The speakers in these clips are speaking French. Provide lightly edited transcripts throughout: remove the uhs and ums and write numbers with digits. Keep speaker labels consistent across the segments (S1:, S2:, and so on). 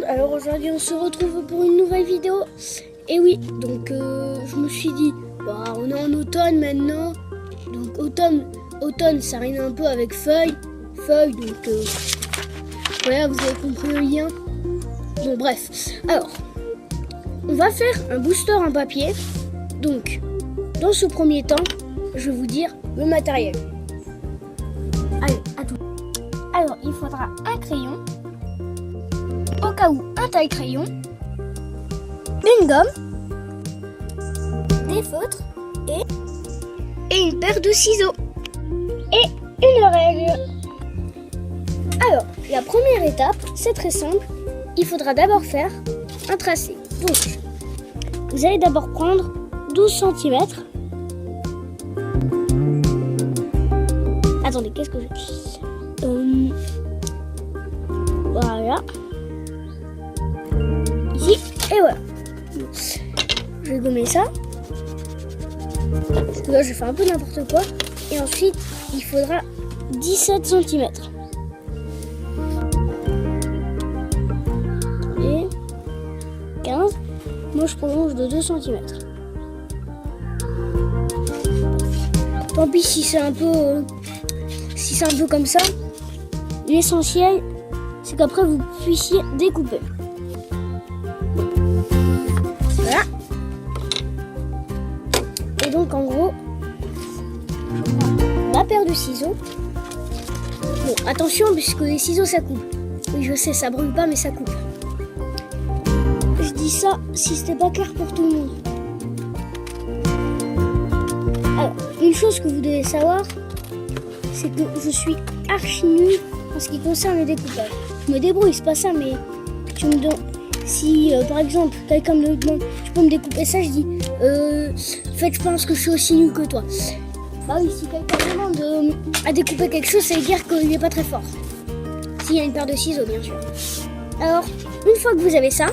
S1: alors aujourd'hui on se retrouve pour une nouvelle vidéo. Et oui, donc je me suis dit, bah, on est en automne maintenant. Donc automne ça rime un peu avec feuille, donc voilà, vous avez compris le lien. Bon bref, alors on va faire un booster en papier. Donc dans ce premier temps, je vais vous dire le matériel. Allez, à tout. Alors il faudra un crayon, au cas où un taille-crayon, une gomme, des feutres et une paire de ciseaux et une règle. Alors, la première étape, c'est très simple. Il faudra d'abord faire un tracé. Donc, vous allez d'abord prendre 12 cm. Attendez, qu'est-ce que j'ai voilà. Ici, et voilà. Je vais gommer ça. Parce que là, je fais un peu n'importe quoi. Et ensuite, il faudra 17 cm. Et 15. Moi, je prolonge de 2 cm. Tant pis si c'est un peu comme ça. L'essentiel, c'est qu'après, vous puissiez découper. Voilà. Et donc en gros, je prends ma paire de ciseaux. Bon, attention, puisque les ciseaux ça coupe. Oui, je sais, ça brûle pas, mais ça coupe. Je dis ça si c'était pas clair pour tout le monde. Alors, une chose que vous devez savoir, c'est que je suis archi nul en ce qui concerne le découpage. Je me débrouille, c'est pas ça, mais tu me donnes. Si par exemple quelqu'un me demande tu peux me découper ça, je dis en fait je pense que je suis aussi nul que toi. Bah oui, si quelqu'un me demande à découper quelque chose, ça veut dire qu'il n'est pas très fort. S'il y a une paire de ciseaux bien sûr. Alors une fois que vous avez ça,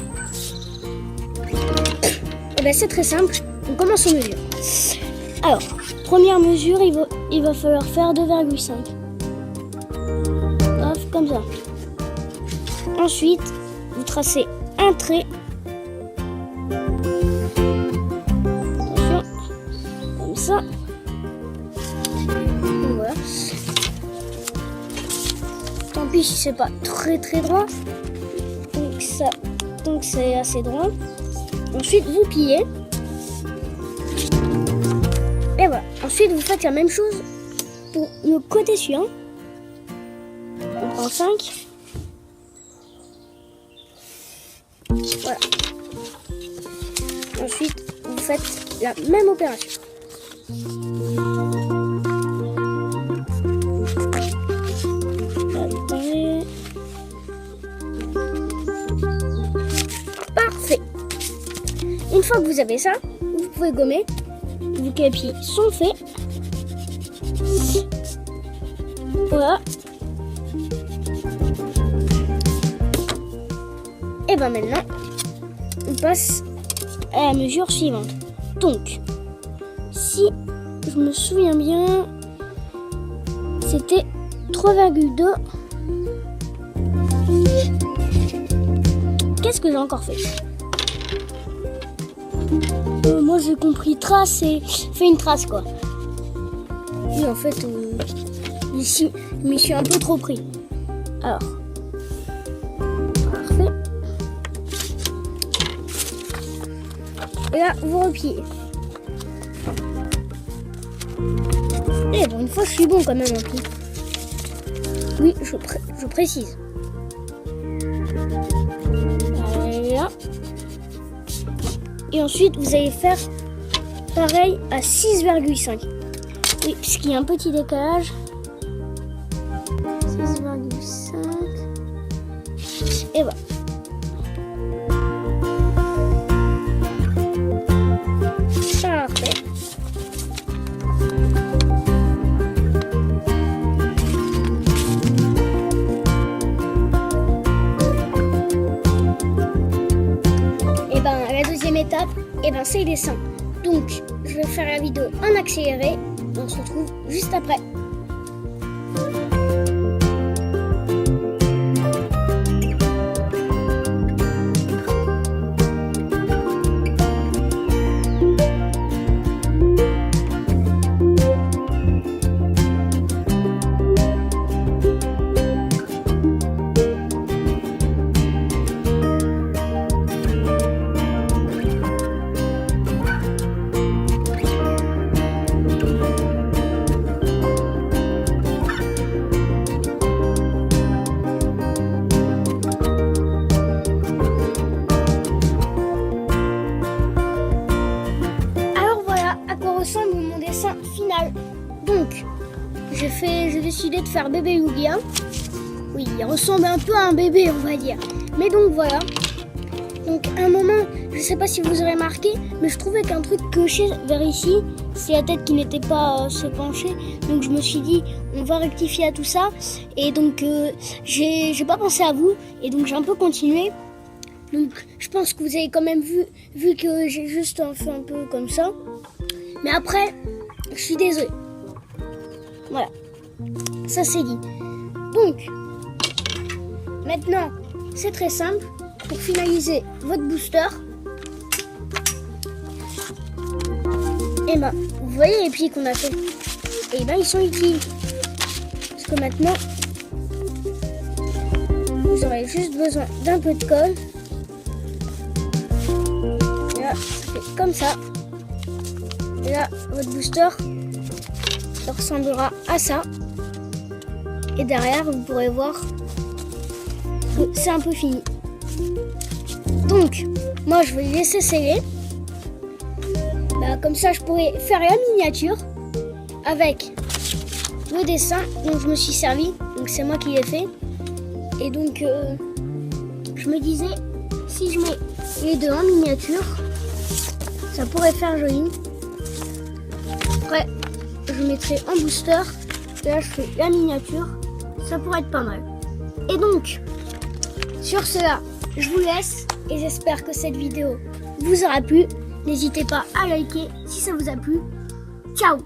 S1: et ben c'est très simple, on commence aux mesures. Alors première mesure, il va falloir faire 2,5. Hop, comme ça. Ensuite vous tracez un trait. Attention, comme ça. Voilà. Tant pis si c'est pas très droit. Donc c'est assez droit. Ensuite vous pliez. Et voilà. Ensuite vous faites la même chose pour le côté suivant. On prend 5. Voilà. Ensuite, vous faites la même opération. Attendez. Parfait. Une fois que vous avez ça, vous pouvez gommer. Vos capis sont faits. Voilà. Et ben maintenant, on passe à la mesure suivante. Donc, si je me souviens bien, c'était 3,2. Qu'est-ce que j'ai encore fait? Moi j'ai compris trace et fait une trace quoi. Oui en fait, ici, je m'y suis un peu trop pris. Alors. Et là, vous repliez. Et bon, une fois, je suis bon quand même un peu. Oui, je précise. Voilà. Et ensuite, vous allez faire pareil à 6,5. Oui, puisqu'il y a un petit décalage. 6,5. Et voilà. Étape, et ben c'est les dessins. Donc je vais faire la vidéo en accéléré. On se retrouve juste après. décidé de faire bébé Yugia. Oui, il ressemble un peu à un bébé, on va dire. Mais donc voilà. Donc à un moment, je sais pas si vous aurez marqué, mais je trouvais qu'un truc clochait vers ici, c'est la tête qui n'était pas se pencher. Donc je me suis dit, on va rectifier à tout ça. Et donc j'ai pas pensé à vous, et donc j'ai un peu continué. Donc je pense que vous avez quand même vu que j'ai juste fait un peu comme ça. Mais après, je suis désolée. Voilà, ça c'est dit. Donc, maintenant, c'est très simple. Pour finaliser votre booster, et ben, vous voyez les plis qu'on a fait. Et ben, ils sont utiles. Parce que maintenant, vous aurez juste besoin d'un peu de colle. Et là, ça fait comme ça. Et là, votre booster, ça ressemblera à ça. Et derrière, vous pourrez voir que c'est un peu fini. Donc, moi, je vais le laisser sceller. Bah, comme ça, je pourrais faire la miniature avec le dessin dont je me suis servi. Donc, c'est moi qui l'ai fait. Et donc, je me disais, si je mets les deux en miniature, ça pourrait faire joli. Après, je mettrai en booster. Et là, je fais la miniature. Ça pourrait être pas mal. Et donc, sur cela, je vous laisse. Et j'espère que cette vidéo vous aura plu. N'hésitez pas à liker si ça vous a plu. Ciao!